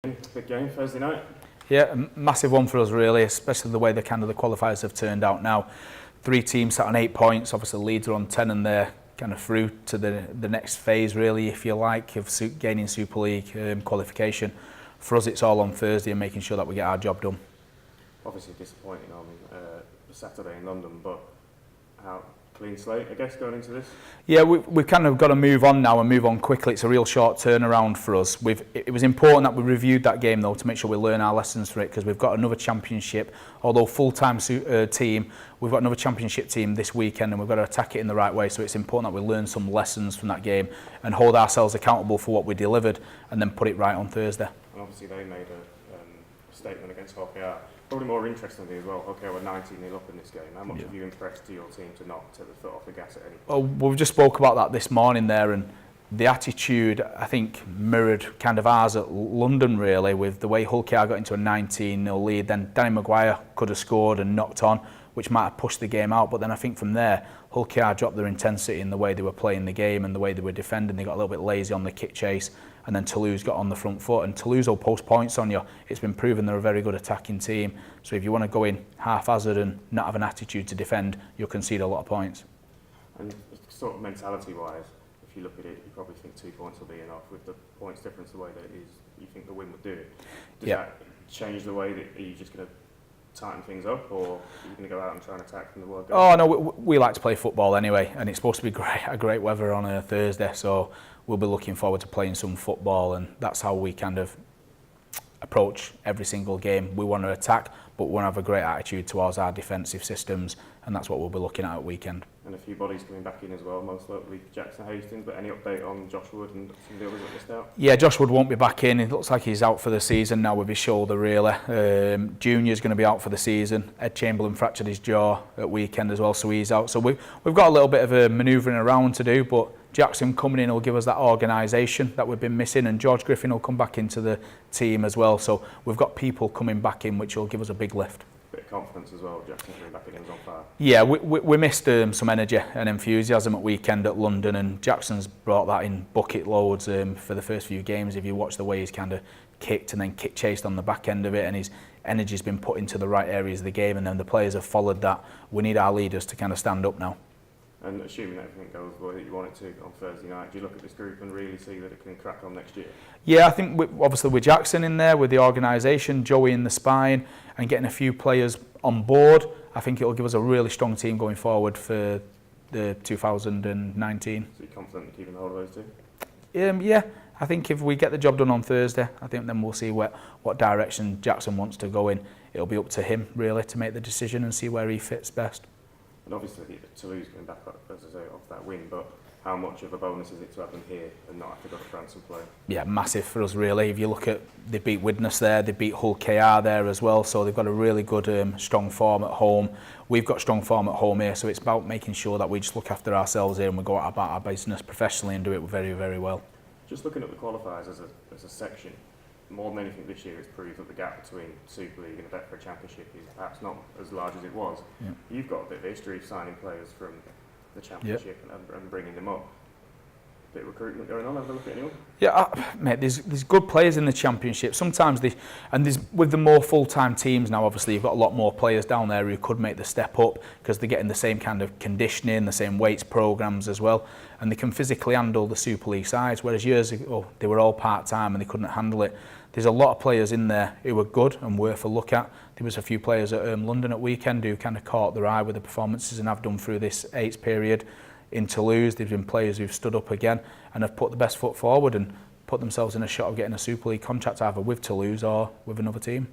Big game Thursday night. Yeah, a massive one for us really, especially the way the qualifiers have turned out now. 3 teams sat on 8 points, obviously Leeds are on 10 and they're kind of through to the next phase really, if you like, of gaining Super League qualification. For us it's all on Thursday and making sure that we get our job done. Obviously disappointing on Saturday in London, but how clean slate, I guess, going into this? Yeah, we've kind of got to move on now and move on quickly. It's a real short turnaround for us. It was important that we reviewed that game though to make sure we learn our lessons from it, because we've got another championship, although full-time team, we've got another championship team this weekend and we've got to attack it in the right way. So it's important that we learn some lessons from that game and hold ourselves accountable for what we delivered and then put it right on Thursday. And obviously they made a statement against Hockey. Probably more interestingly as well, Hockey were 19-0 up in this game. How much have you impressed to your team to not take the foot off the gas at any point? Well, we've just spoke about that this morning there, and the attitude, I think, mirrored kind of ours at London really, with the way Hockey got into a 19-0 lead. Then Danny Maguire could have scored and knocked on, which might have pushed the game out. But then I think from there, Hockey dropped their intensity in the way they were playing the game and the way they were defending. They got a little bit lazy on the kick chase, and then Toulouse got on the front foot. And Toulouse will post points on you. It's been proven they're a very good attacking team. So if you want to go in haphazard and not have an attitude to defend, you'll concede a lot of points. And sort of mentality-wise, if you look at it, you probably think 2 points will be enough. With the points difference the way that it is, you think the win would do it. Does that change the way that are you just going to tighten things up, or are you going to go out and try and attack from the word go? Oh no, we like to play football anyway, and it's supposed to be great weather on a Thursday, so we'll be looking forward to playing some football, and that's how we kind of approach every single game. We want to attack, but we want to have a great attitude towards our defensive systems, and that's what we'll be looking at weekend. And a few bodies coming back in as well, most likely Jackson Hastings, but any update on Josh Wood and some of the others that missed out? Yeah, Josh Wood won't be back in. It looks like he's out for the season now with his shoulder really. Junior's going to be out for the season. Ed Chamberlain fractured his jaw at weekend as well, so he's out. So we've got a little bit of a manoeuvring around to do, but Jackson coming in will give us that organisation that we've been missing, and George Griffin will come back into the team as well. So we've got people coming back in, which will give us a big lift. Bit of confidence as well, Jackson coming back again is on fire. Yeah, we missed some energy and enthusiasm at weekend at London, and Jackson's brought that in bucket loads for the first few games. If you watch the way he's kind of kicked and then kick chased on the back end of it, and his energy's been put into the right areas of the game, and then the players have followed that. We need our leaders to kind of stand up now. And assuming everything goes the way that you want it to on Thursday night, do you look at this group and really see that it can crack on next year? Yeah, I think obviously with Jackson in there, with the organisation, Joey in the spine, and getting a few players on board, I think it'll give us a really strong team going forward for the 2019. So you're confident in keeping hold of those two? Yeah, I think if we get the job done on Thursday, I think then we'll see what direction Jackson wants to go in. It'll be up to him really to make the decision and see where he fits best. And obviously Toulouse coming back up, as I say, off that win, but how much of a bonus is it to have them here and not have to go to France and play? Yeah, massive for us really. If you look at, they beat Widnes there, they beat Hull KR there as well, so they've got a really good strong form at home. We've got strong form at home here, so it's about making sure that we just look after ourselves here and we go about our business professionally and do it very, very well. Just looking at the qualifiers as a section, more than anything this year, it's proved that the gap between Super League and the Betfred Championship is perhaps not as large as it was. Yeah. You've got a bit of history of signing players from the Championship and bringing them up. A bit of recruitment going on, have a look at anyone? Yeah, mate, there's good players in the Championship. Sometimes with the more full-time teams now, obviously you've got a lot more players down there who could make the step up because they're getting the same kind of conditioning, the same weights programs as well, and they can physically handle the Super League sides, whereas years ago they were all part-time and they couldn't handle it. There's a lot of players in there who were good and worth a look at. There was a few players at London at weekend who kind of caught their eye with the performances and have done through this 8th period. In Toulouse, there's been players who've stood up again and have put the best foot forward and put themselves in a shot of getting a Super League contract either with Toulouse or with another team.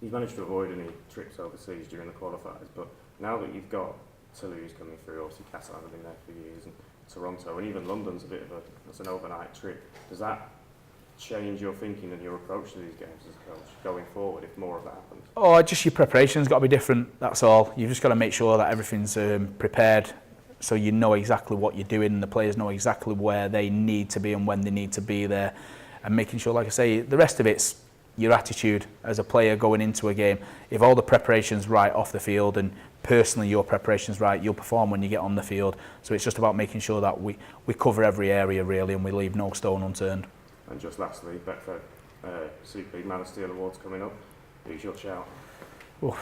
You've managed to avoid any trips overseas during the qualifiers, but now that you've got Toulouse coming through, obviously Castle hasn't been there for years, and Toronto, and even London's a bit of it's an overnight trip. Does that change your thinking and your approach to these games as a coach going forward if more of that happens? Oh, just your preparation's got to be different, that's all. You've just got to make sure that everything's prepared so you know exactly what you're doing and the players know exactly where they need to be and when they need to be there, and making sure, like I say, the rest of it's your attitude as a player going into a game. If all the preparation's right off the field and personally your preparation's right, you'll perform when you get on the field. So it's just about making sure that we cover every area really and we leave no stone unturned. And just lastly, Betfred, Super League Man of Steel awards coming up. Who's your shout? I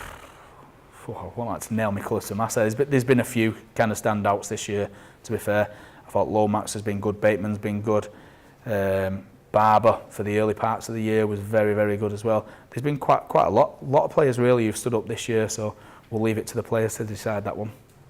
won't like to nail me colours to my side. There's been a few kind of standouts this year, to be fair. I thought Lomax has been good, Bateman's been good. Barber for the early parts of the year was very, very good as well. There's been quite a lot of players really who've stood up this year, so we'll leave it to the players to decide that one.